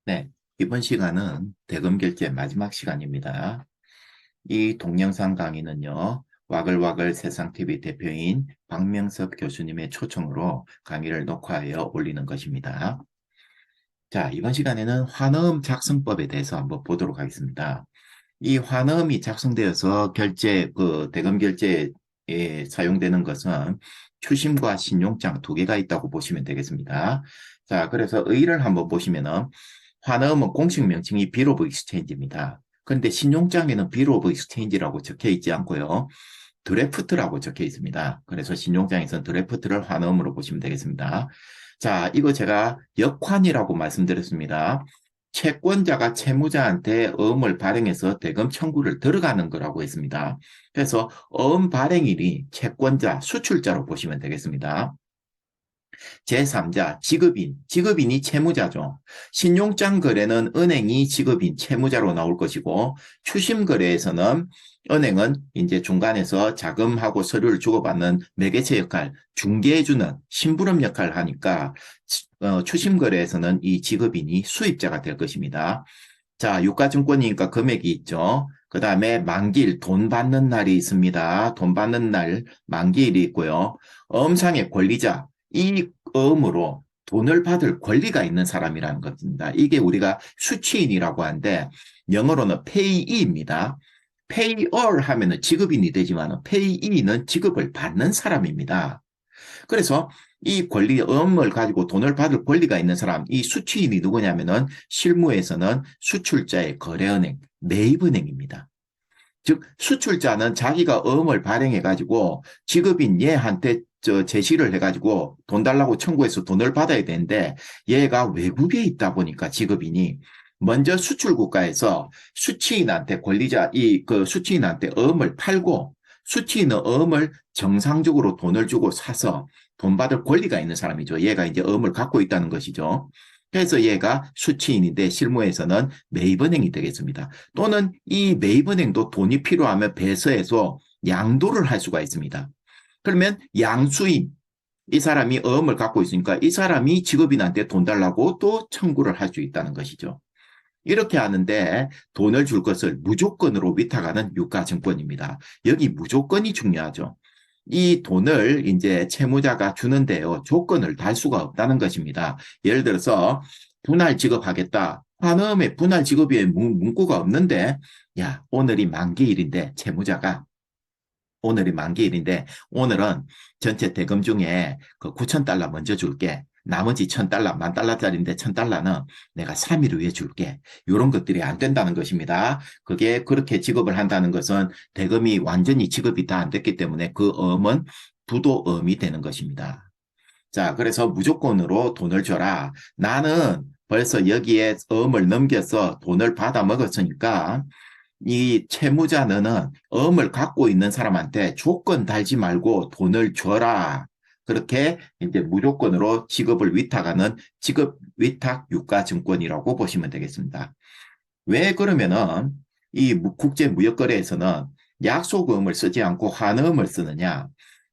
네, 이번 시간은 대금 결제 마지막 시간입니다. 이 동영상 강의는요, 와글와글 세상TV 대표인 박명섭 교수님의 초청으로 강의를 녹화하여 올리는 것입니다. 자, 이번 시간에는 환어음 작성법에 대해서 한번 보도록 하겠습니다. 이 환어음이 작성되어서 대금 결제에 사용되는 것은 추심과 신용장 두 개가 있다고 보시면 되겠습니다. 자, 그래서 의의를 한번 보시면은 환어음은 공식 명칭이 비ll 오브 익스체인지입니다. 그런데 신용장에는 비ll 오브 익스체인지라고 적혀 있지 않고요. 드래프트라고 적혀 있습니다. 그래서 신용장에서는 드래프트를 환어음으로 보시면 되겠습니다. 자, 이거 제가 역환이라고 말씀드렸습니다. 채권자가 채무자한테 어음을 발행해서 대금 청구를 들어가는 거라고 했습니다. 그래서 어음 발행일이 채권자, 수출자로 보시면 되겠습니다. 제3자, 지급인이 채무자죠. 신용장 거래는 은행이 지급인, 채무자로 나올 것이고, 추심 거래에서는 은행은 이제 중간에서 자금하고 서류를 주고받는 매개체 역할, 중개해주는 심부름 역할을 하니까, 추심 거래에서는 이 지급인이 수입자가 될 것입니다. 자, 유가증권이니까 금액이 있죠. 그 다음에 만기일, 돈 받는 날이 있습니다. 돈 받는 날, 만기일이 있고요. 어음상의 권리자, 이 어음으로 돈을 받을 권리가 있는 사람이라는 것입니다. 이게 우리가 수취인이라고 하는데, 영어로는 payee입니다. payer 하면은 지급인이 되지만, payee는 지급을 받는 사람입니다. 그래서 이 어음을 가지고 돈을 받을 권리가 있는 사람, 이 수취인이 누구냐면은 실무에서는 수출자의 거래은행, 매입은행입니다. 즉 수출자는 자기가 어음을 발행해가지고 지급인 얘한테 제시를 해가지고 돈 달라고 청구해서 돈을 받아야 되는데 얘가 외국에 있다 보니까 지급인이 먼저 수출국가에서 수취인한테 수취인한테 어음을 팔고 수취인은 어음을 정상적으로 돈을 주고 사서 돈 받을 권리가 있는 사람이죠. 얘가 이제 어음을 갖고 있다는 것이죠. 그래서 얘가 수취인인데 실무에서는 매입은행이 되겠습니다. 또는 이 매입은행도 돈이 필요하면 배서해서 양도를 할 수가 있습니다. 그러면 양수인, 이 사람이 어음을 갖고 있으니까 이 사람이 직업인한테 돈 달라고 또 청구를 할 수 있다는 것이죠. 이렇게 하는데 돈을 줄 것을 무조건으로 위탁하는 유가증권입니다. 여기 무조건이 중요하죠. 이 돈을 이제 채무자가 주는데요. 조건을 달 수가 없다는 것입니다. 예를 들어서 분할 지급하겠다. 환음에 분할 지급에 문구가 없는데 야, 오늘이 만기일인데 오늘은 전체 대금 중에 그 9,000달러 먼저 줄게. 나머지 1,000달러, 10,000달러짜리인데 1,000달러는 내가 3일 후에 줄게. 이런 것들이 안 된다는 것입니다. 그게 그렇게 지급을 한다는 것은 대금이 완전히 지급이 다 안 됐기 때문에 그 어음은 부도어음이 되는 것입니다. 자, 그래서 무조건으로 돈을 줘라. 나는 벌써 여기에 어음을 넘겨서 돈을 받아 먹었으니까 이 채무자 너는 어음을 갖고 있는 사람한테 조건 달지 말고 돈을 줘라. 그렇게 이제 무조건으로 지급을 위탁하는 지급 위탁 유가증권이라고 보시면 되겠습니다. 왜 그러면은 이 국제무역거래에서는 약속어음을 쓰지 않고 환어음을 쓰느냐?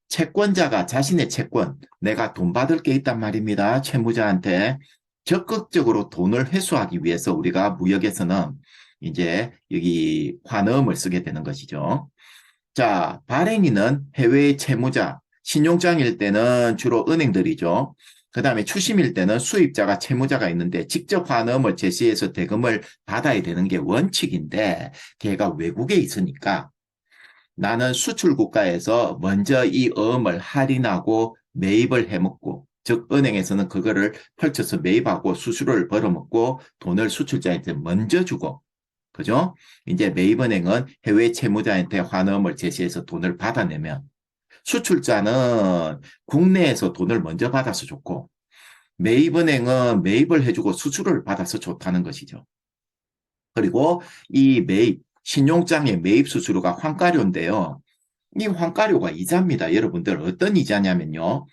채권자가 자신의 채권, 내가 돈 받을 게 있단 말입니다. 채무자한테 적극적으로 돈을 회수하기 위해서 우리가 무역에서는 이제 여기 환어음을 쓰게 되는 것이죠. 자, 발행인은 해외의 채무자, 신용장일 때는 주로 은행들이죠. 그 다음에 추심일 때는 수입자가 채무자가 있는데 직접 환어음을 제시해서 대금을 받아야 되는 게 원칙인데 걔가 외국에 있으니까 나는 수출 국가에서 먼저 이 어음을 할인하고 매입을 해먹고 즉 은행에서는 그거를 펼쳐서 매입하고 수수료를 벌어먹고 돈을 수출자한테 먼저 주고 그죠? 이제 매입은행은 해외 채무자한테 환어음을 제시해서 돈을 받아내면 수출자는 국내에서 돈을 먼저 받아서 좋고 매입은행은 매입을 해주고 수수료를 받아서 좋다는 것이죠. 그리고 이 신용장의 매입 수수료가 환가료인데요. 이 환가료가 이자입니다. 여러분들 어떤 이자냐면요.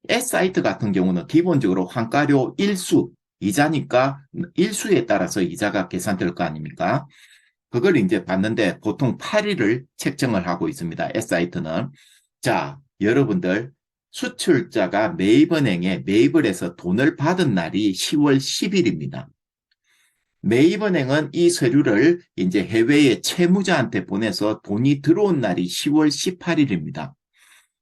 S사이트 같은 경우는 기본적으로 환가료 일수, 이자니까 일수에 따라서 이자가 계산될 거 아닙니까? 그걸 이제 봤는데 보통 8일을 책정을 하고 있습니다. S사이트는. 자, 여러분들 수출자가 매입은행에 매입을 해서 돈을 받은 날이 10월 10일입니다. 매입은행은 이 서류를 이제 해외의 채무자한테 보내서 돈이 들어온 날이 10월 18일입니다.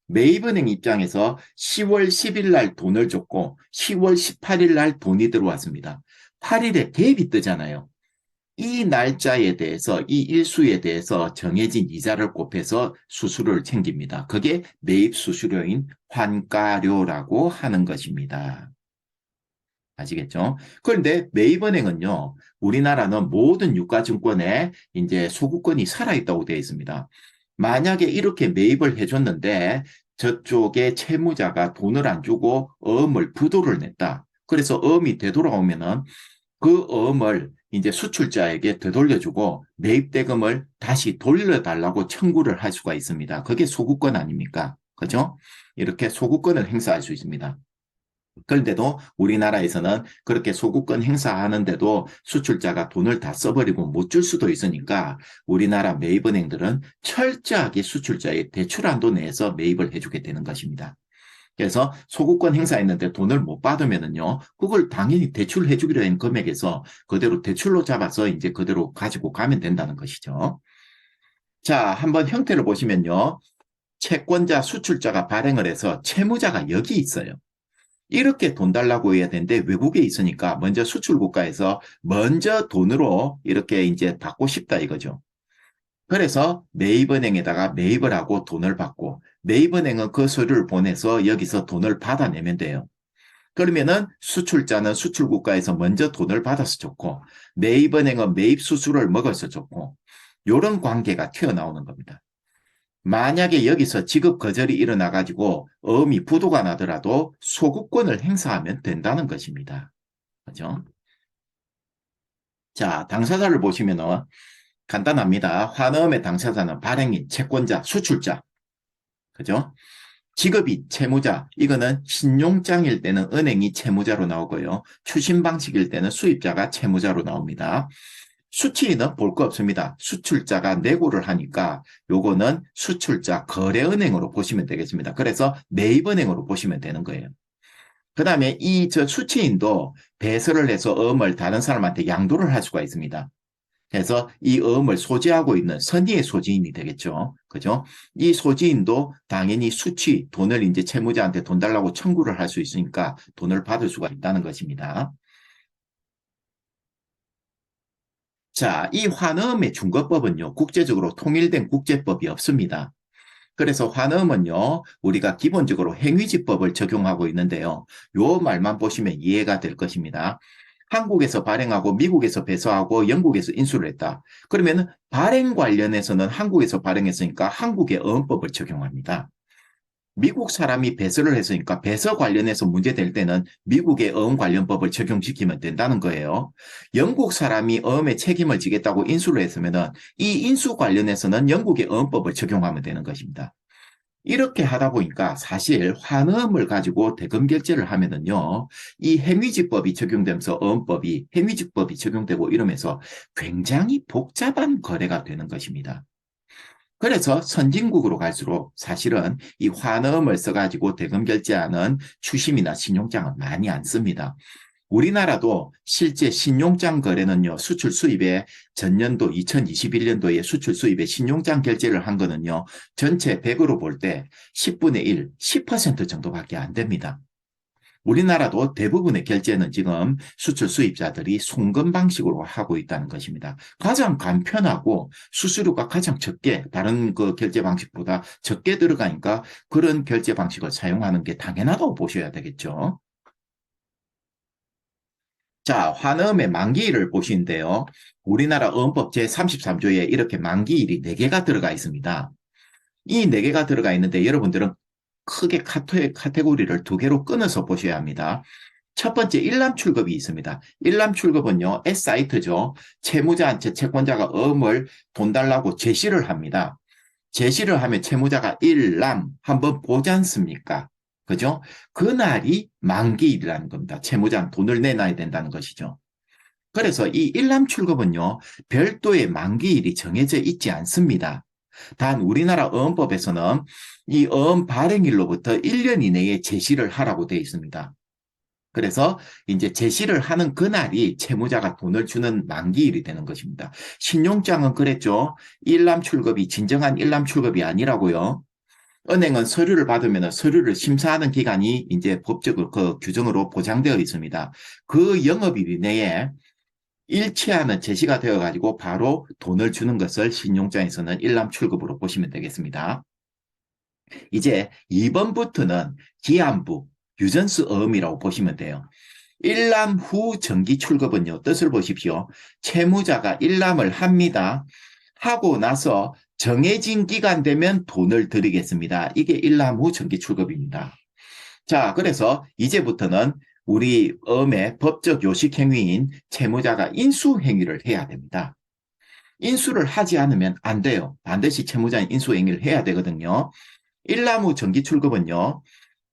매입은행 입장에서 10월 10일 날 돈을 줬고 10월 18일 날 돈이 들어왔습니다. 8일에 대입이 뜨잖아요. 이 날짜에 대해서 이 일수에 대해서 정해진 이자를 곱해서 수수료를 챙깁니다. 그게 매입 수수료인 환가료라고 하는 것입니다. 아시겠죠? 그런데 매입은행은요, 우리나라는 모든 유가증권에 이제 소구권이 살아있다고 되어 있습니다. 만약에 이렇게 매입을 해줬는데 저쪽에 채무자가 돈을 안 주고 어음을 부도를 냈다. 그래서 어음이 되돌아오면은 그 어음을 이제 수출자에게 되돌려주고 매입대금을 다시 돌려달라고 청구를 할 수가 있습니다. 그게 소구권 아닙니까? 그죠? 이렇게 소구권을 행사할 수 있습니다. 그런데도 우리나라에서는 그렇게 소구권 행사하는데도 수출자가 돈을 다 써버리고 못 줄 수도 있으니까 우리나라 매입은행들은 철저하게 수출자의 대출한도 내에서 매입을 해주게 되는 것입니다. 그래서 소구권 행사했는데 돈을 못 받으면은요, 그걸 당연히 대출해주기로 한 금액에서 그대로 대출로 잡아서 이제 그대로 가지고 가면 된다는 것이죠. 자, 한번 형태를 보시면요, 채권자, 수출자가 발행을 해서 채무자가 여기 있어요. 이렇게 돈 달라고 해야 되는데 외국에 있으니까 먼저 수출 국가에서 먼저 돈으로 이렇게 이제 받고 싶다 이거죠. 그래서 매입은행에다가 매입을 하고 돈을 받고 매입은행은 그 서류를 보내서 여기서 돈을 받아내면 돼요. 그러면은 수출자는 수출 국가에서 먼저 돈을 받아서 좋고 매입은행은 매입 수수료를 먹어서 좋고 이런 관계가 튀어나오는 겁니다. 만약에 여기서 지급 거절이 일어나가지고 어음이 부도가 나더라도 소구권을 행사하면 된다는 것입니다. 그죠? 자, 당사자를 보시면은 간단합니다. 환어음의 당사자는 발행인, 채권자, 수출자. 그죠? 지급이 채무자, 이거는 신용장일 때는 은행이 채무자로 나오고요. 추심 방식일 때는 수입자가 채무자로 나옵니다. 수치인은 볼 거 없습니다. 수출자가 내고를 하니까 요거는 수출자 거래은행으로 보시면 되겠습니다. 그래서 매입은행으로 보시면 되는 거예요. 그 다음에 이 저 수치인도 배설을 해서 어음을 다른 사람한테 양도를 할 수가 있습니다. 그래서 이 어음을 소지하고 있는 선의의 소지인이 되겠죠. 그죠? 이 소지인도 당연히 수취, 돈을 이제 채무자한테 돈 달라고 청구를 할 수 있으니까 돈을 받을 수가 있다는 것입니다. 자, 이 환음의 준거법은요, 국제적으로 통일된 국제법이 없습니다. 그래서 환음은요, 우리가 기본적으로 행위지법을 적용하고 있는데요. 요 말만 보시면 이해가 될 것입니다. 한국에서 발행하고 미국에서 배서하고 영국에서 인수를 했다. 그러면 발행 관련해서는 한국에서 발행했으니까 한국의 어음법을 적용합니다. 미국 사람이 배설을 했으니까 배서 관련해서 문제될 때는 미국의 어음 관련법을 적용시키면 된다는 거예요. 영국 사람이 어음에 책임을 지겠다고 인수를 했으면 이 인수 관련해서는 영국의 어음법을 적용하면 되는 것입니다. 이렇게 하다 보니까 사실 환음을 가지고 대금 결제를 하면은요, 이 행위지법이 적용되면서 어음법이 행위지법이 적용되고 이러면서 굉장히 복잡한 거래가 되는 것입니다. 그래서 선진국으로 갈수록 사실은 이 환음을 써가지고 대금 결제하는 추심이나 신용장은 많이 안 씁니다. 우리나라도 실제 신용장 거래는요, 수출 수입에 전년도 2021년도에 수출 수입에 신용장 결제를 한 거는요, 전체 100으로 볼 때 10분의 1, 10% 정도밖에 안 됩니다. 우리나라도 대부분의 결제는 지금 수출 수입자들이 송금 방식으로 하고 있다는 것입니다. 가장 간편하고 수수료가 가장 적게 다른 그 결제 방식보다 적게 들어가니까 그런 결제 방식을 사용하는 게 당연하다고 보셔야 되겠죠. 자, 환음의 만기일을 보시는데요. 우리나라 어법 제33조에 이렇게 만기일이 4개가 들어가 있습니다. 이 4개가 들어가 있는데 여러분들은 크게 카테고리를 2개로 끊어서 보셔야 합니다. 첫 번째 일람 출급이 있습니다. 일람 출급은요, S사이트죠. 채무자한테 채권자가 어음을 돈 달라고 제시를 합니다. 제시를 하면 채무자가 일람 한번 보지 않습니까? 그죠? 그날이 만기일이라는 겁니다. 채무자는 돈을 내놔야 된다는 것이죠. 그래서 이 일람 출급은요, 별도의 만기일이 정해져 있지 않습니다. 단 우리나라 어음법에서는 이 어음 발행일로부터 1년 이내에 제시를 하라고 되어 있습니다. 그래서 이제 제시를 하는 그날이 채무자가 돈을 주는 만기일이 되는 것입니다. 신용장은 그랬죠. 일람 출급이 진정한 일람 출급이 아니라고요. 은행은 서류를 받으면 서류를 심사하는 기간이 이제 법적 그 규정으로 보장되어 있습니다. 그 영업일 내에 일치하는 제시가 되어 가지고 바로 돈을 주는 것을 신용장에서는 일람 출급으로 보시면 되겠습니다. 이제 2번부터는 기한부, 유전스 어음이라고 보시면 돼요. 일람 후 정기 출급은요, 뜻을 보십시오. 채무자가 일람을 합니다. 하고 나서 정해진 기간 되면 돈을 드리겠습니다. 이게 일람 후 정기 출급입니다. 자, 그래서 이제부터는 우리 엄의 법적 요식 행위인 채무자가 인수 행위를 해야 됩니다. 인수를 하지 않으면 안 돼요. 반드시 채무자는 인수 행위를 해야 되거든요. 일람 후 정기 출급은요,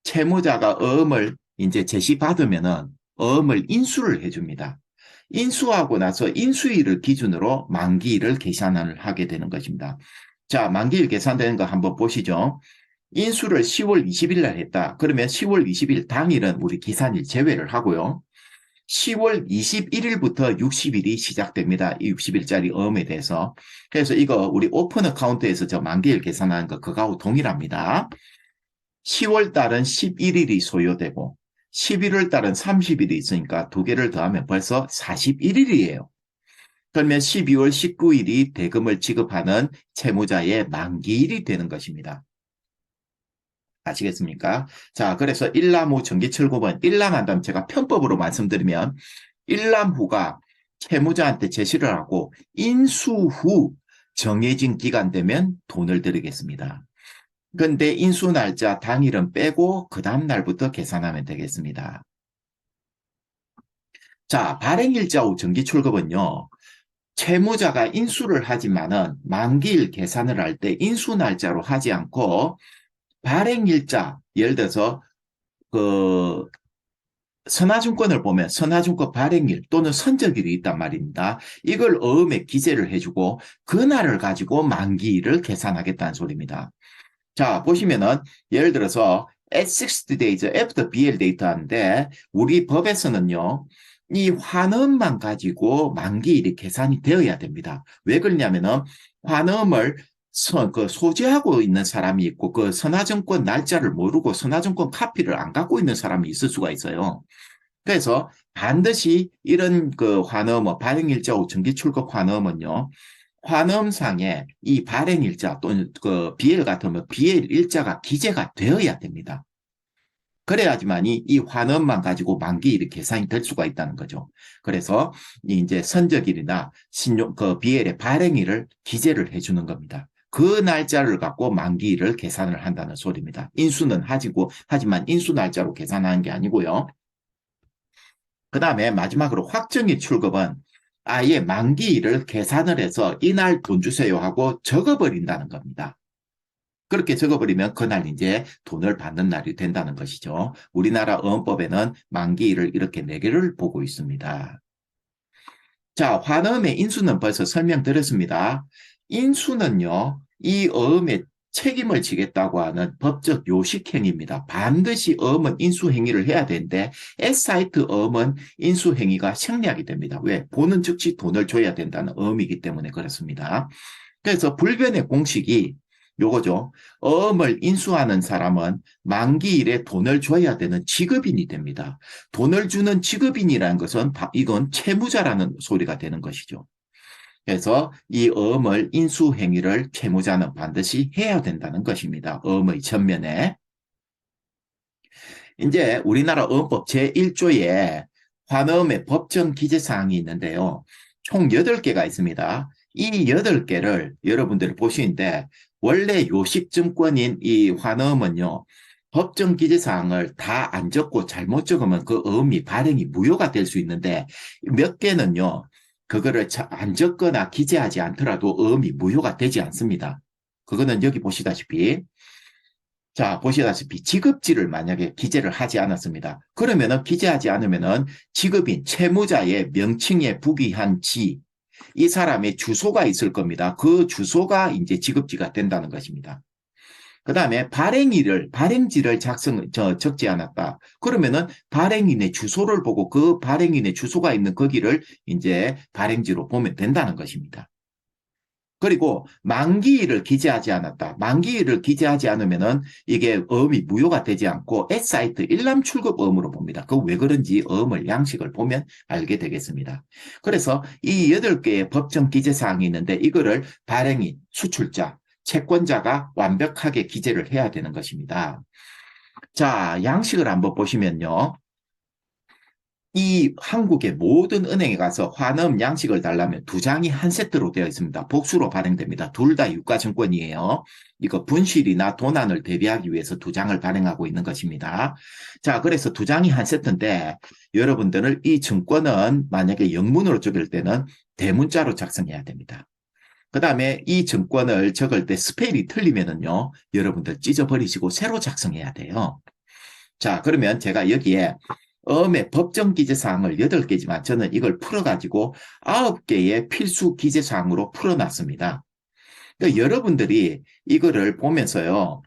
채무자가 어음을 이제 제시받으면은 어음을 인수를 해줍니다. 인수하고 나서 인수일을 기준으로 만기일을 계산을 하게 되는 것입니다. 자, 만기일 계산되는 거 한번 보시죠. 인수를 10월 20일 날 했다. 그러면 10월 20일 당일은 우리 기산일 제외를 하고요. 10월 21일부터 60일이 시작됩니다. 이 60일짜리 어음에 대해서. 그래서 이거 우리 오픈 어카운트에서 저 만기일 계산하는 거 그거하고 동일합니다. 10월 달은 11일이 소요되고 11월 달은 30일이 있으니까 두 개를 더하면 벌써 41일이에요. 그러면 12월 19일이 대금을 지급하는 채무자의 만기일이 되는 것입니다. 아시겠습니까? 자, 그래서 일람후 정기철급은 일람한다면 제가 편법으로 말씀드리면 일람후가 채무자한테 제시를 하고 인수 후 정해진 기간 되면 돈을 드리겠습니다. 근데 인수 날짜 당일은 빼고 그 다음 날부터 계산하면 되겠습니다. 자, 발행일자 후 정기출급은요. 채무자가 인수를 하지만은 만기일 계산을 할 때 인수 날짜로 하지 않고 발행일자, 예를 들어서 그 선화증권을 보면 선화증권 발행일 또는 선적일이 있단 말입니다. 이걸 어음에 기재를 해주고 그날을 가지고 만기일을 계산하겠다는 소리입니다. 자, 보시면은 예를 들어서 at 60 days after BL date 하는데 우리 법에서는요. 이 환음만 가지고 만기일이 계산이 되어야 됩니다. 왜 그러냐면은 환음을 그 소지하고 있는 사람이 있고 그 선화증권 날짜를 모르고 선화증권 카피를 안 갖고 있는 사람이 있을 수가 있어요. 그래서 반드시 이런 그 환음어 발행일자 후 정기출급 환음은요. 환음상에 이 발행일자 또는 그 BL 같으면 BL 일자가 기재가 되어야 됩니다. 그래야지만이 이 환음만 가지고 만기일이 계산이 될 수가 있다는 거죠. 그래서 이제 선적일이나 신용 그 BL의 발행일을 기재를 해주는 겁니다. 그 날짜를 갖고 만기일을 계산을 한다는 소리입니다. 인수는 하지만 인수 날짜로 계산하는 게 아니고요. 그 다음에 마지막으로 확정일 출급은 아예 만기일을 계산을 해서 이날 돈 주세요 하고 적어버린다는 겁니다. 그렇게 적어버리면 그날 이제 돈을 받는 날이 된다는 것이죠. 우리나라 어음법에는 만기일을 이렇게 4개를 보고 있습니다. 자, 환음의 인수는 벌써 설명드렸습니다. 인수는요, 이 어음의 책임을 지겠다고 하는 법적 요식행위입니다. 반드시 어음은 인수행위를 해야 되는데 S사이트 어음은 인수행위가 생략이 됩니다. 왜? 보는 즉시 돈을 줘야 된다는 어음이기 때문에 그렇습니다. 그래서 불변의 공식이 요거죠. 어음을 인수하는 사람은 만기일에 돈을 줘야 되는 지급인이 됩니다. 돈을 주는 지급인이라는 것은 이건 채무자라는 소리가 되는 것이죠. 그래서 이 어음을 인수행위를 채무자는 반드시 해야 된다는 것입니다. 어음의 전면에. 이제 우리나라 어음법 제1조에 환어음의 법정 기재사항이 있는데요. 총 8개가 있습니다. 이 8개를 여러분들이 보시는데 원래 요식증권인 이 환어음은요. 법정 기재사항을 다 안 적고 잘못 적으면 그 어음이 발행이 무효가 될 수 있는데 몇 개는요. 그거를 안 적거나 기재하지 않더라도 어음이 무효가 되지 않습니다. 그거는 여기 보시다시피 자, 보시다시피 지급지를 만약에 기재를 하지 않았습니다. 그러면은 기재하지 않으면은 지급인 채무자의 명칭에 부기한 지, 이 사람의 주소가 있을 겁니다. 그 주소가 이제 지급지가 된다는 것입니다. 그 다음에 발행지를 적지 않았다. 그러면은 발행인의 주소를 보고 그 발행인의 주소가 있는 거기를 이제 발행지로 보면 된다는 것입니다. 그리고 만기일을 기재하지 않았다. 만기일을 기재하지 않으면은 이게 어음이 무효가 되지 않고 S사이트 일람출급어음으로 봅니다. 그 왜 그런지 어음을 양식을 보면 알게 되겠습니다. 그래서 이 8개의 법정 기재사항이 있는데 이거를 발행인, 수출자, 채권자가 완벽하게 기재를 해야 되는 것입니다. 자, 양식을 한번 보시면요. 이 한국의 모든 은행에 가서 환음 양식을 달라면 2장이 한 세트로 되어 있습니다. 복수로 발행됩니다. 둘 다 유가증권이에요. 이거 분실이나 도난을 대비하기 위해서 2장을 발행하고 있는 것입니다. 자, 그래서 2장이 한 세트인데 여러분들은 이 증권은 만약에 영문으로 적을 때는 대문자로 작성해야 됩니다. 그 다음에 이 증권을 적을 때 스펠이 틀리면은요, 여러분들 찢어버리시고 새로 작성해야 돼요. 자, 그러면 제가 여기에 어음의 법정 기재사항을 8개지만 저는 이걸 풀어가지고 9개의 필수 기재사항으로 풀어놨습니다. 그러니까 여러분들이 이거를 보면서요,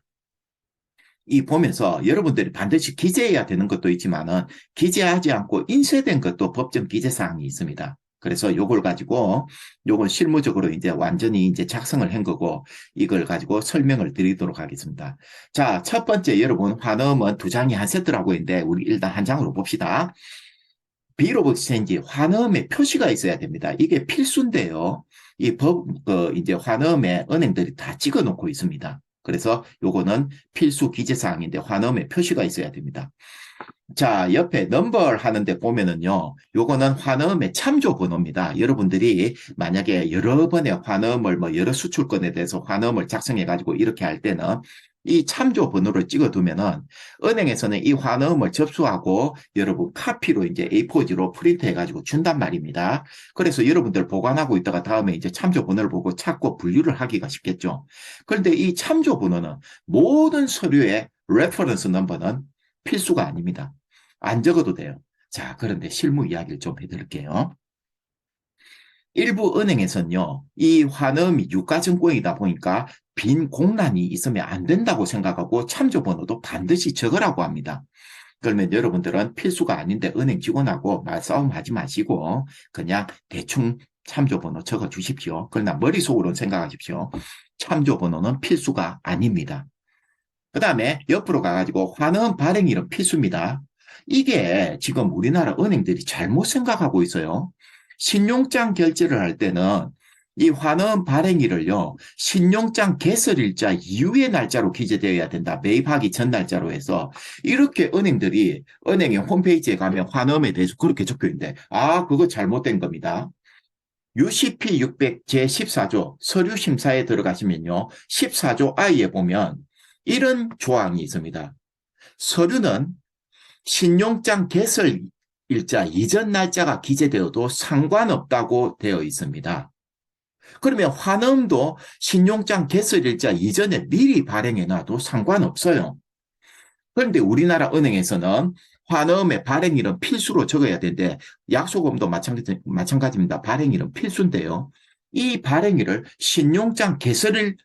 보면서 여러분들이 반드시 기재해야 되는 것도 있지만은 기재하지 않고 인쇄된 것도 법정 기재사항이 있습니다. 그래서 요걸 가지고 요걸 실무적으로 이제 완전히 이제 작성을 한 거고 이걸 가지고 설명을 드리도록 하겠습니다. 자, 첫 번째 여러분 환음은 2장이 한 세트라고 했는데 우리 일단 한 장으로 봅시다. 빌 오브 익스체인지 환음에 표시가 있어야 됩니다. 이게 필수인데요. 이제 환음에 은행들이 다 찍어 놓고 있습니다. 그래서 요거는 필수 기재사항인데 환음에 표시가 있어야 됩니다. 자, 옆에 넘버 하는데 보면은요, 요거는 환음의 참조 번호입니다. 여러분들이 만약에 여러 번의 환음을 여러 수출권에 대해서 환음을 작성해 가지고 이렇게 할 때는 이 참조 번호를 찍어두면은 은행에서는 이 환음을 접수하고 여러분 카피로 이제 A4지로 프린트해 가지고 준단 말입니다. 그래서 여러분들 보관하고 있다가 다음에 이제 참조 번호를 보고 찾고 분류를 하기가 쉽겠죠. 그런데 이 참조 번호는 모든 서류의 레퍼런스 넘버는 필수가 아닙니다. 안 적어도 돼요. 자, 그런데 실무 이야기를 좀 해드릴게요. 일부 은행에서는요, 이 환음이 유가증권이다 보니까 빈 공란이 있으면 안 된다고 생각하고 참조번호도 반드시 적으라고 합니다. 그러면 여러분들은 필수가 아닌데 은행 직원하고 말싸움 하지 마시고 그냥 대충 참조번호 적어 주십시오. 그러나 머릿속으로는 생각하십시오. 참조번호는 필수가 아닙니다. 그 다음에 옆으로 가가지고 환음 발행일은 필수입니다. 이게 지금 우리나라 은행들이 잘못 생각하고 있어요. 신용장 결제를 할 때는 이 환음 발행일을요, 신용장 개설일자 이후의 날짜로 기재되어야 된다. 매입하기 전 날짜로 해서 이렇게 은행들이 은행의 홈페이지에 가면 환음에 대해서 그렇게 적혀 있는데 그거 잘못된 겁니다. UCP 600 제14조 서류심사에 들어가시면요, 14조 I에 보면 이런 조항이 있습니다. 서류는 신용장 개설 일자 이전 날짜가 기재되어도 상관없다고 되어 있습니다. 그러면 환음도 신용장 개설 일자 이전에 미리 발행해놔도 상관없어요. 그런데 우리나라 은행에서는 환음의 발행일은 필수로 적어야 되는데 약속금도 마찬가지입니다. 발행일은 필수인데요. 이 발행일을 신용장 개설일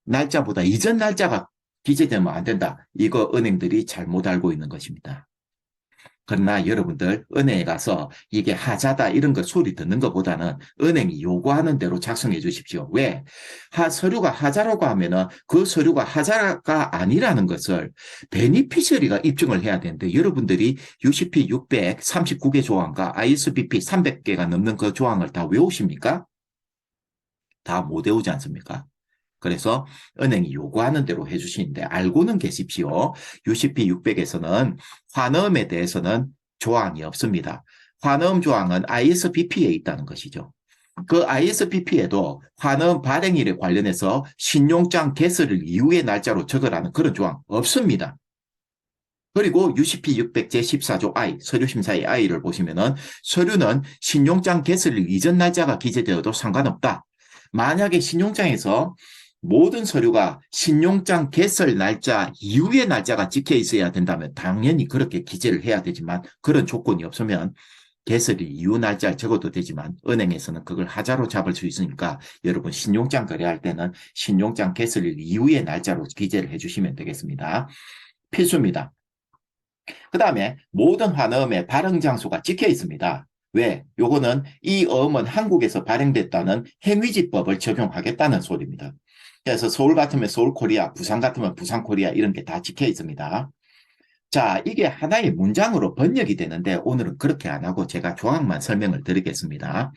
날짜보다 이전 날짜가 기재되면 안 된다. 이거 은행들이 잘못 알고 있는 것입니다. 그러나 여러분들 은행에 가서 이게 하자다 이런 거 소리 듣는 것보다는 은행이 요구하는 대로 작성해 주십시오. 왜? 서류가 하자라고 하면은 그 서류가 하자가 아니라는 것을 베니피셔리가 입증을 해야 되는데 여러분들이 UCP 639개 조항과 ISBP 300개가 넘는 그 조항을 다 외우십니까? 다 못 외우지 않습니까? 그래서 은행이 요구하는 대로 해주시는데 알고는 계십시오. UCP 600에서는 환음에 대해서는 조항이 없습니다. 환음 조항은 ISBP에 있다는 것이죠. 그 ISBP에도 환음 발행일에 관련해서 신용장 개설일 이후의 날짜로 적으라는 그런 조항 없습니다. 그리고 UCP 600 제14조 I, 서류심사의 I를 보시면은 서류는 신용장 개설일 이전 날짜가 기재되어도 상관없다. 만약에 신용장에서 모든 서류가 신용장 개설 날짜 이후의 날짜가 찍혀 있어야 된다면 당연히 그렇게 기재를 해야 되지만 그런 조건이 없으면 개설일 이후 날짜를 적어도 되지만 은행에서는 그걸 하자로 잡을 수 있으니까 여러분 신용장 거래할 때는 신용장 개설일 이후의 날짜로 기재를 해주시면 되겠습니다. 필수입니다. 그 다음에 모든 환어음의 발행 장소가 찍혀 있습니다. 왜? 요거는 이 어음은 한국에서 발행됐다는 행위지법을 적용하겠다는 소리입니다. 그래서 서울 같으면 서울코리아, 부산 같으면 부산코리아 이런 게 다 찍혀 있습니다. 자, 이게 하나의 문장으로 번역이 되는데 오늘은 그렇게 안 하고 제가 조항만 설명을 드리겠습니다.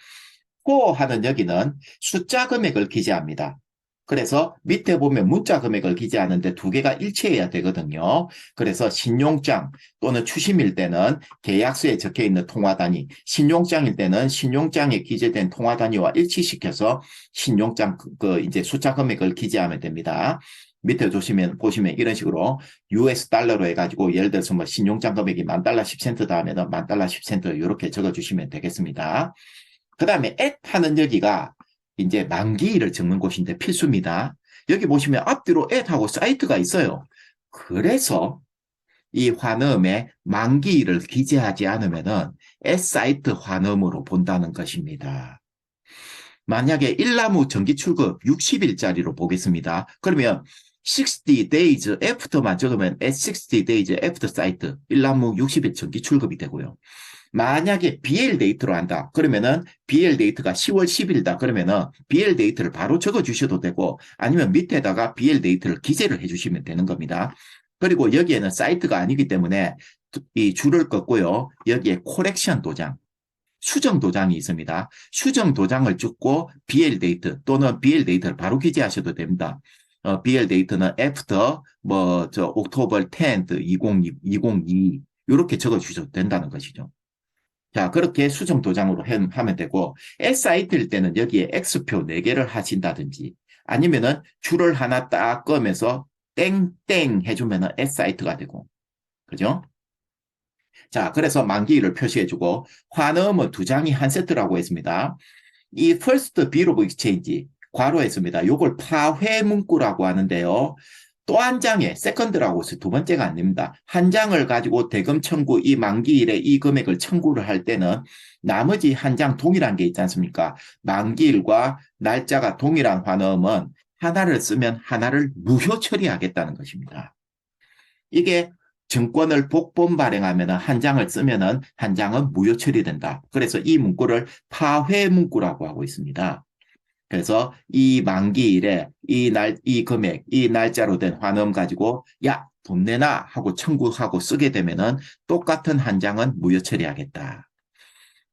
코어하는 여기는 숫자 금액을 기재합니다. 그래서 밑에 보면 문자 금액을 기재하는데 두 개가 일치해야 되거든요. 그래서 신용장 또는 추심일 때는 계약서에 적혀 있는 통화 단위, 신용장일 때는 신용장에 기재된 통화 단위와 일치시켜서 신용장 이제 숫자 금액을 기재하면 됩니다. 밑에 보시면 이런 식으로 US 달러로 해가지고 예를 들어서 뭐 신용장 금액이 $10,000 10센트다 하면은 $10,000 10센트 이렇게 적어주시면 되겠습니다. 그 다음에 at 하는 여기가 이제 만기일을 적는 곳인데 필수입니다. 여기 보시면 앞뒤로 at하고 사이트가 있어요. 그래서 이 환음에 만기일을 기재하지 않으면은 at 사이트 환음으로 본다는 것입니다. 만약에 일나무 정기 출급 60일짜리로 보겠습니다. 그러면 60 days after만 적으면 at 60 days after 사이트 일나무 60일 정기 출급이 되고요. 만약에 BL 데이트로 한다. 그러면은 BL 데이트가 10월 10일이다. 그러면은 BL 데이트를 바로 적어 주셔도 되고 아니면 밑에다가 BL 데이트를 기재를 해 주시면 되는 겁니다. 그리고 여기에는 사이트가 아니기 때문에 이 줄을 긋고요. 여기에 코렉션 도장, 수정 도장이 있습니다. 수정 도장을 찍고 BL 데이트 또는 BL 데이트를 바로 기재하셔도 됩니다. BL 데이트는 after October 10th 2022 이렇게 적어 주셔도 된다는 것이죠. 자, 그렇게 수정 도장으로 하면 되고, S사이트일 때는 여기에 X표 4개를 하신다든지, 아니면은 줄을 하나 딱 끄면서 땡땡 해주면은 S사이트가 되고, 그죠? 자, 그래서 만기일을 표시해주고, 환음은 2장이 한 세트라고 했습니다. 이 first bill of exchange, 괄호했습니다. 요걸 파회 문구라고 하는데요. 또 한 장에 세컨드라고 해서 두 번째가 안 됩니다. 한 장을 가지고 대금 청구 이 만기일에 이 금액을 청구를 할 때는 나머지 한 장 동일한 게 있지 않습니까? 만기일과 날짜가 동일한 환음은 하나를 쓰면 하나를 무효 처리하겠다는 것입니다. 이게 증권을 복본 발행하면 한 장을 쓰면 한 장은 무효 처리된다. 그래서 이 문구를 파회 문구라고 하고 있습니다. 그래서 이 만기일에 이 금액, 이 날짜로 된 환음 가지고 야, 돈 내놔 하고 청구하고 쓰게 되면은 똑같은 한 장은 무효 처리하겠다.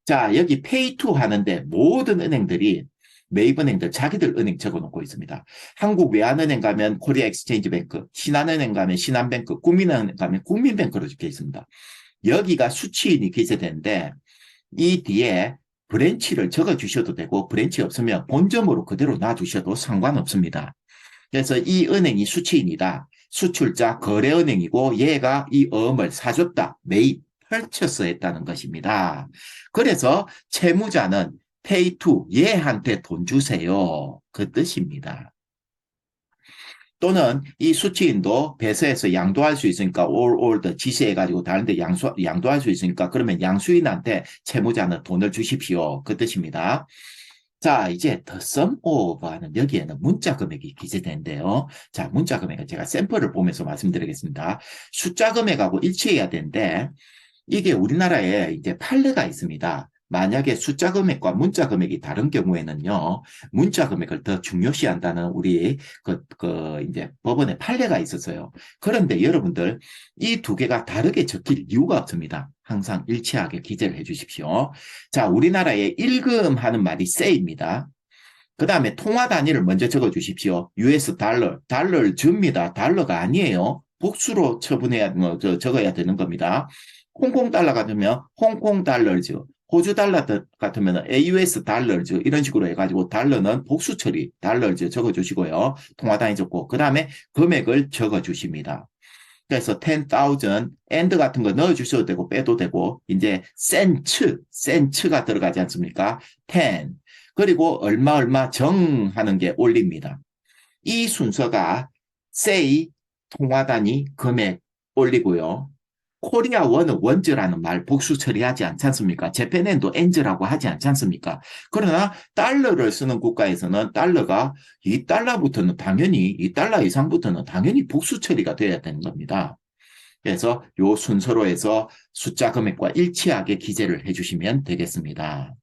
자, 여기 페이투 하는데 모든 은행들이 매입은행들 자기들 은행 적어놓고 있습니다. 한국 외환은행 가면 코리아 엑스체인지뱅크, 신한은행 가면 신한뱅크, 국민은행 가면 국민뱅크로 적혀 있습니다. 여기가 수취인이 기재되는데 이 뒤에 브랜치를 적어주셔도 되고 브랜치 없으면 본점으로 그대로 놔두셔도 상관없습니다. 그래서 이 은행이 수취인이다. 수출자 거래은행이고 얘가 이 어음을 사줬다. 매입, 펼쳐서 했다는 것입니다. 그래서 채무자는 pay to 얘한테 돈 주세요. 그 뜻입니다. 또는 이 수취인도 배서해서 양도할 수 있으니까 all the 지시해가지고 다른데 양도할 수 있으니까 그러면 양수인한테 채무자는 돈을 주십시오. 그 뜻입니다. 자, 이제 the sum of 하는 여기에는 문자 금액이 기재된대요. 자, 문자 금액은 제가 샘플을 보면서 말씀드리겠습니다. 숫자 금액하고 일치해야 되는데 이게 우리나라에 이제 판례가 있습니다. 만약에 숫자 금액과 문자 금액이 다른 경우에는요, 문자 금액을 더 중요시한다는 우리 이제 법원의 판례가 있었어요. 그런데 여러분들 이 두 개가 다르게 적힐 이유가 없습니다. 항상 일치하게 기재를 해 주십시오. 자, 우리나라에 일금하는 말이 say입니다. 그 다음에 통화 단위를 먼저 적어 주십시오. US 달러를 줍니다. 달러가 아니에요. 복수로 적어야 되는 겁니다. 홍콩 달러 같으면 홍콩 달러즈, 호주 달러 같으면 AUS 달러즈 이런 식으로 해가지고 달러는 복수 처리 달러즈 적어주시고요. 통화 단위 적고 그 다음에 금액을 적어주십니다. 그래서 10,000 and 같은 거 넣어주셔도 되고 빼도 되고 이제 센츠가 들어가지 않습니까? 10 그리고 얼마 정하는 게 올립니다. 이 순서가 say 통화 단위 금액 올리고요. 코리아 원은 원즈라는 말 복수 처리하지 않지 않습니까? 재팬엔도 엔즈라고 하지 않지 않습니까? 그러나 달러를 쓰는 국가에서는 이 달러부터는 당연히 이 달러 이상부터는 당연히 복수 처리가 돼야 되는 겁니다. 그래서 요 순서로 해서 숫자 금액과 일치하게 기재를 해주시면 되겠습니다.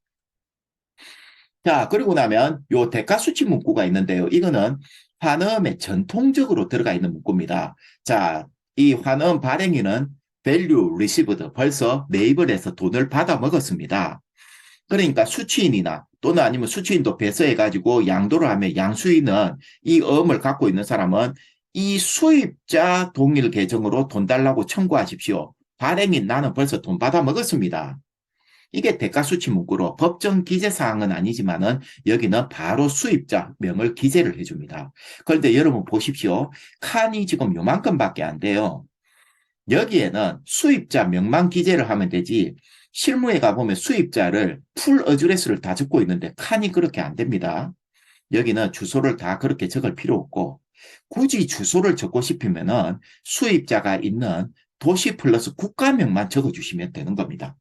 자, 그리고 나면 요 대가수치 문구가 있는데요. 이거는 환음에 전통적으로 들어가 있는 문구입니다. 자, 이 환음 발행인은 value received 벌써 네이버에서 돈을 받아 먹었습니다. 그러니까 수취인이나 또는 아니면 수취인도 배서해가지고 양도를 하면 양수인은 이 어음을 갖고 있는 사람은 이 수입자 동일 계정으로 돈 달라고 청구하십시오. 발행인 나는 벌써 돈 받아 먹었습니다. 이게 대가수치 문구로 법정 기재사항은 아니지만은 여기는 바로 수입자 명을 기재를 해줍니다. 그런데 여러분 보십시오. 칸이 지금 요만큼밖에 안 돼요. 여기에는 수입자 명만 기재를 하면 되지 실무에 가보면 수입자를 풀 어드레스를 다 적고 있는데 칸이 그렇게 안 됩니다. 여기는 주소를 다 그렇게 적을 필요 없고 굳이 주소를 적고 싶으면은 수입자가 있는 도시 플러스 국가명만 적어주시면 되는 겁니다.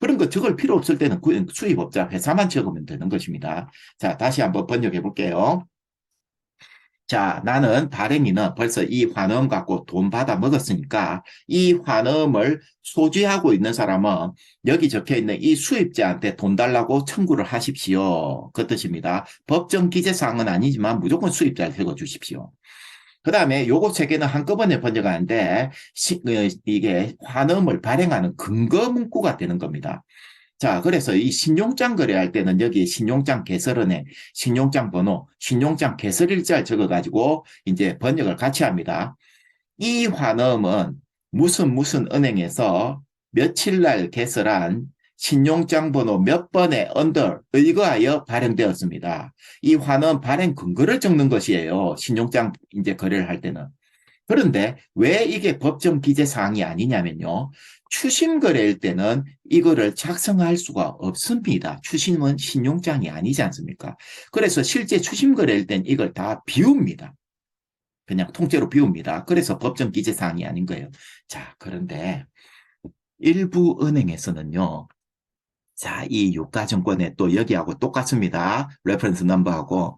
그런 거 적을 필요 없을 때는 수입업자 회사만 적으면 되는 것입니다. 자, 다시 한번 번역해 볼게요. 자, 나는 발행인은 벌써 이 환음 갖고 돈 받아 먹었으니까 이 환음을 소지하고 있는 사람은 여기 적혀 있는 이 수입자한테 돈 달라고 청구를 하십시오. 그 뜻입니다. 법정 기재사항은 아니지만 무조건 수입자를 적어 주십시오. 그 다음에 요거 세 개는 한꺼번에 번역하는데 이게 환음을 발행하는 근거 문구가 되는 겁니다. 자, 그래서 이 신용장 거래할 때는 여기 신용장 개설은행, 신용장 번호, 신용장 개설일자를 적어가지고 이제 번역을 같이 합니다. 이 환음은 무슨 은행에서 며칠 날 개설한 신용장 번호 몇 번에 언더 의거하여 발행되었습니다. 이 환음 발행 근거를 적는 것이에요. 신용장 이제 거래를 할 때는. 그런데 왜 이게 법정 기재 사항이 아니냐면요. 추심 거래일 때는 이거를 작성할 수가 없습니다. 추심은 신용장이 아니지 않습니까? 그래서 실제 추심 거래일 땐 이걸 다 비웁니다. 그냥 통째로 비웁니다. 그래서 법정 기재 사항이 아닌 거예요. 자, 그런데 일부 은행에서는요. 자, 이 유가증권에 또 여기하고 똑같습니다. 레퍼런스 넘버하고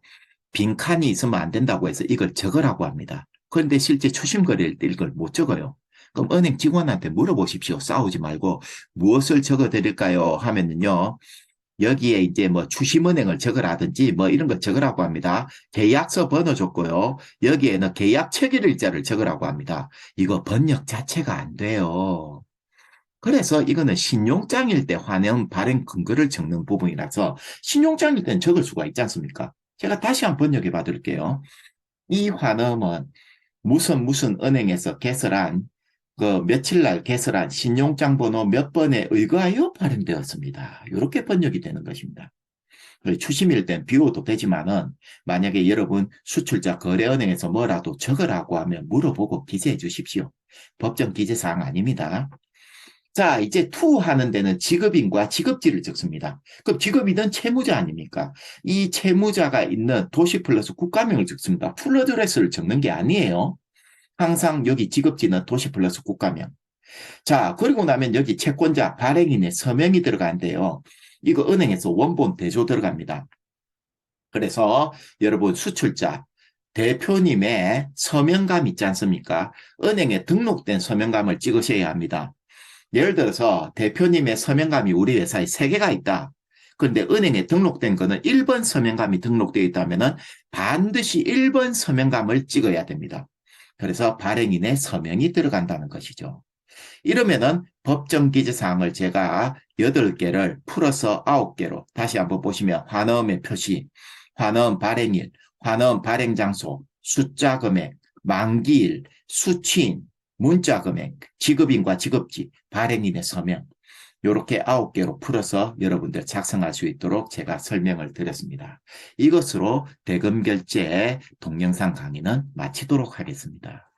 빈칸이 있으면 안 된다고 해서 이걸 적으라고 합니다. 그런데 실제 추심 거래일 때 이걸 못 적어요. 그럼 은행 직원한테 물어보십시오. 싸우지 말고 무엇을 적어 드릴까요? 하면은요. 여기에 이제 뭐 추심은행을 적으라든지 뭐 이런 거 적으라고 합니다. 계약서 번호 줬고요. 여기에는 계약 체결일자를 적으라고 합니다. 이거 번역 자체가 안 돼요. 그래서 이거는 신용장일 때 환영 발행 근거를 적는 부분이라서 신용장일 때는 적을 수가 있지 않습니까? 제가 다시 한번 번역해 봐 드릴게요. 이 환음은 무슨 은행에서 개설한 그 며칠 날 개설한 신용장 번호 몇 번에 의거하여 발행되었습니다. 이렇게 번역이 되는 것입니다. 추심일 땐 비워도 되지만은 만약에 여러분 수출자 거래은행에서 뭐라도 적으라고 하면 물어보고 기재해 주십시오. 법정 기재사항 아닙니다. 자, 이제 투 하는 데는 지급인과 지급지를 적습니다. 그럼 지급인은 채무자 아닙니까? 이 채무자가 있는 도시 플러스 국가명을 적습니다. 풀 어드레스를 적는 게 아니에요. 항상 여기 지급지는 도시 플러스 국가명. 자, 그리고 나면 여기 채권자 발행인의 서명이 들어간대요. 이거 은행에서 원본 대조 들어갑니다. 그래서 여러분 수출자 대표님의 서명감 있지 않습니까? 은행에 등록된 서명감을 찍으셔야 합니다. 예를 들어서 대표님의 서명감이 우리 회사에 3개가 있다. 그런데 은행에 등록된 거는 1번 서명감이 등록되어 있다면 반드시 1번 서명감을 찍어야 됩니다. 그래서 발행인의 서명이 들어간다는 것이죠. 이러면은 법정 기재사항을 제가 8개를 풀어서 9개로 다시 한번 보시면 환음의 표시, 환음 발행일, 환음 발행 장소, 숫자 금액, 만기일, 수취인, 문자 금액, 지급인과 지급지, 발행인의 서명 이렇게 9개로 풀어서 여러분들 작성할 수 있도록 제가 설명을 드렸습니다. 이것으로 대금결제 동영상 강의는 마치도록 하겠습니다.